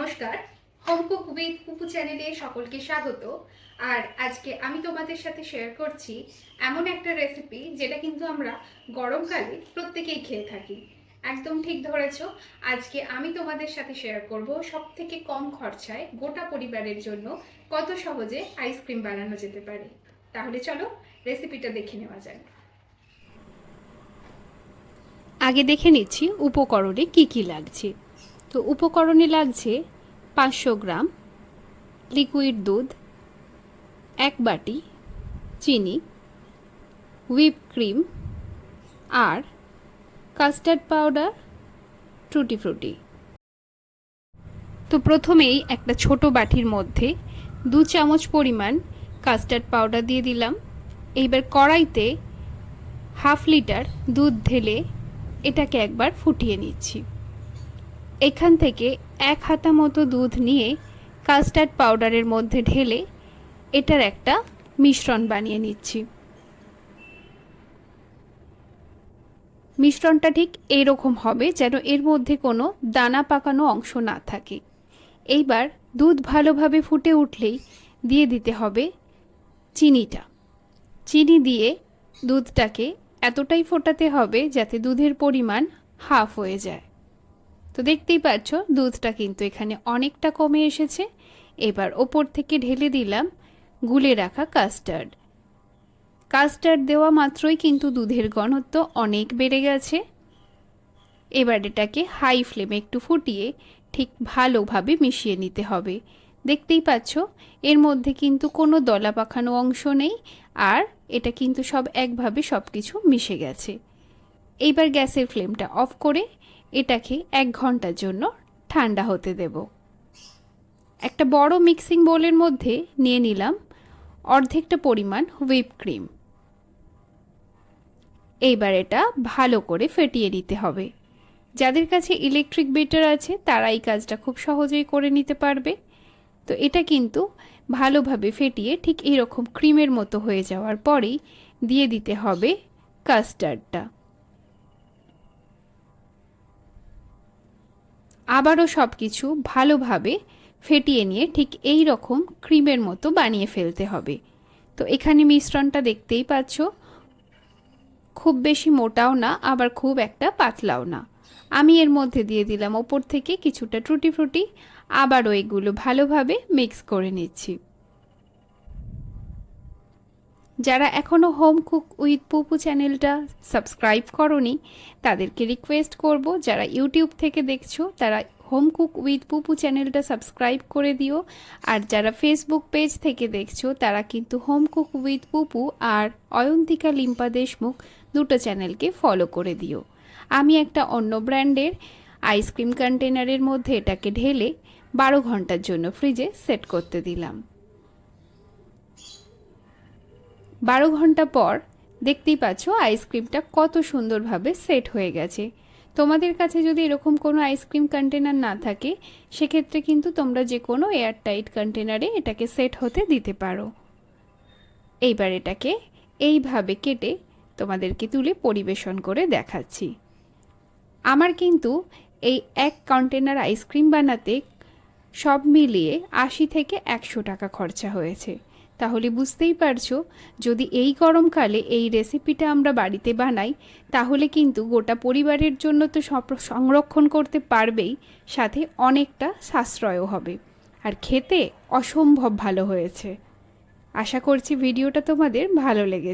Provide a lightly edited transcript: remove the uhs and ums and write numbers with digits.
নমস্কার, home cook with পুপু চ্যানেলে সকলকে স্বাগত। আর আজকে আমি তোমাদের সাথে শেয়ার করছি এমন একটা রেসিপি যেটা কিন্তু আমরা গরমকালে প্রত্যেকেই খেয়ে থাকি। একদম ঠিক ধরেছ। আজকে আমি তোমাদের সাথে শেয়ার করব সবথেকে কম খরচায় গোটা পরিবারের জন্য কত সহজে আইসক্রিম বানানো যেতে পারে। তাহলে চলো রেসিপিটা দেখে নেওয়া যাক। আগে দেখে নিচ্ছি উপকরণে কি কি লাগছে। তো উপকরণে লাগছে 500 গ্রাম লিকুইড দুধ, 1 বাটি চিনি, হুইপ ক্রিম আর কাস্টার্ড পাউডার, টুটি ফ্রুটি। তো প্রথমেই একটা ছোট বাটির মধ্যে 2 চামচ পরিমাণ কাস্টার্ড পাউডার দিয়ে দিলাম। এইবার কড়াইতে 1/2 লিটার দুধ ঢেলে এটাকে একবার ফুটিয়ে নিচ্ছি। এখান থেকে 1 হাতা মতো দুধ নিয়ে কাস্টার্ড পাউডারের মধ্যে ঢেলে এটার একটা মিশ্রণ বানিয়ে নিচ্ছি। মিশ্রণটা ঠিক এইরকম হবে যেন এর মধ্যে কোনো দানা পাকানো অংশ না থাকে। এইবার দুধ ভালোভাবে ফুটে উঠলেই দিয়ে দিতে হবে চিনিটা। চিনি দিয়ে দুধটাকে এতটাই ফোটাতে হবে যাতে দুধের পরিমাণ হাফ হয়ে যায়। তো দেখতেই পাচ্ছ দুধটা কিন্তু এখানে অনেকটা কমে এসেছে। এবার ওপর থেকে ঢেলে দিলাম গুলে রাখা কাস্টার্ড। কাস্টার্ড দেওয়া মাত্রই কিন্তু দুধের ঘনত্ব অনেক বেড়ে গেছে। এবার এটাকে হাই ফ্লেমে একটু ফুটিয়ে ঠিক ভালোভাবে মিশিয়ে নিতে হবে। দেখতেই পাচ্ছ এর মধ্যে কিন্তু কোনো দলা পাকানো অংশ নেই, আর এটা কিন্তু সব একভাবে সব কিছু মিশে গেছে। এইবার গ্যাসের ফ্লেমটা অফ করে এটাকে 1 ঘন্টার জন্য ঠান্ডা হতে দেব। একটা বড় মিক্সিং বোলের মধ্যে নিয়ে নিলাম অর্ধেকটা পরিমাণ হুইপ ক্রিম। এইবার এটা ভালো করে ফেটিয়ে নিতে হবে। যাদের কাছে ইলেকট্রিক বিটার আছে তারা এই কাজটা খুব সহজেই করে নিতে পারবে। তো এটা কিন্তু ভালোভাবে ফেটিয়ে ঠিক এরকম ক্রিমের মতো হয়ে যাওয়ার পরেই দিয়ে দিতে হবে কাস্টার্ডটা। আবারও সব কিছু ভালোভাবে ফেটিয়ে নিয়ে ঠিক এই রকম ক্রিমের মতো বানিয়ে ফেলতে হবে। তো এখানে মিশ্রণটা দেখতেই পাচ্ছ, খুব বেশি মোটাও না আবার খুব একটা পাতলাও না। আমি এর মধ্যে দিয়ে দিলাম ওপর থেকে কিছুটা টুটি ফ্রুটি। আবারও এগুলো ভালোভাবে মিক্স করে নিচ্ছি। যারা এখনও হোম কুক উইথ পুপু চ্যানেলটা সাবস্ক্রাইব করনি তাদেরকে রিকোয়েস্ট করব, যারা ইউটিউব থেকে দেখছো তারা হোম কুক উইথ পুপু চ্যানেলটা সাবস্ক্রাইব করে দিও। আর যারা ফেসবুক পেজ থেকে দেখছো তারা কিন্তু হোম কুক উইথ পুপু আর অয়ন্তিকা লিম্পা দেশমুখ দুটো চ্যানেলকে ফলো করে দিও। আমি একটা অন্য ব্র্যান্ডের আইসক্রিম কন্টেনারের মধ্যে এটাকে ঢেলে 12 ঘন্টার জন্য ফ্রিজে সেট করতে দিলাম। 12 ঘন্টা পর দেখতেই পাচ্ছ আইসক্রিমটা কত সুন্দরভাবে সেট হয়ে গেছে। তোমাদের কাছে যদি এরকম কোনো আইসক্রিম কন্টেনার না থাকে সেক্ষেত্রে কিন্তু তোমরা যে কোনো এয়ারটাইট কন্টেনারে এটাকে সেট হতে দিতে পারো। এইবার এটাকে এইভাবে কেটে তোমাদেরকে তুলে পরিবেশন করে দেখাচ্ছি। আমার কিন্তু এই 1 কন্টেনার আইসক্রিম বানাতে সব মিলিয়ে 80 থেকে 100 টাকা খরচা হয়েছে। তাহলে বুঝতেই পারছো যদি এই গরমকালে এই রেসিপিটা আমরা বাড়িতে বানাই তাহলে কিন্তু গোটা পরিবারের জন্য তো সংরক্ষণ করতে পারবেই, সাথে অনেকটা সাশ্রয়ও হবে আর খেতে অসম্ভব ভালো হয়েছে। আশা করছি ভিডিওটা তোমাদের ভালো লেগেছে।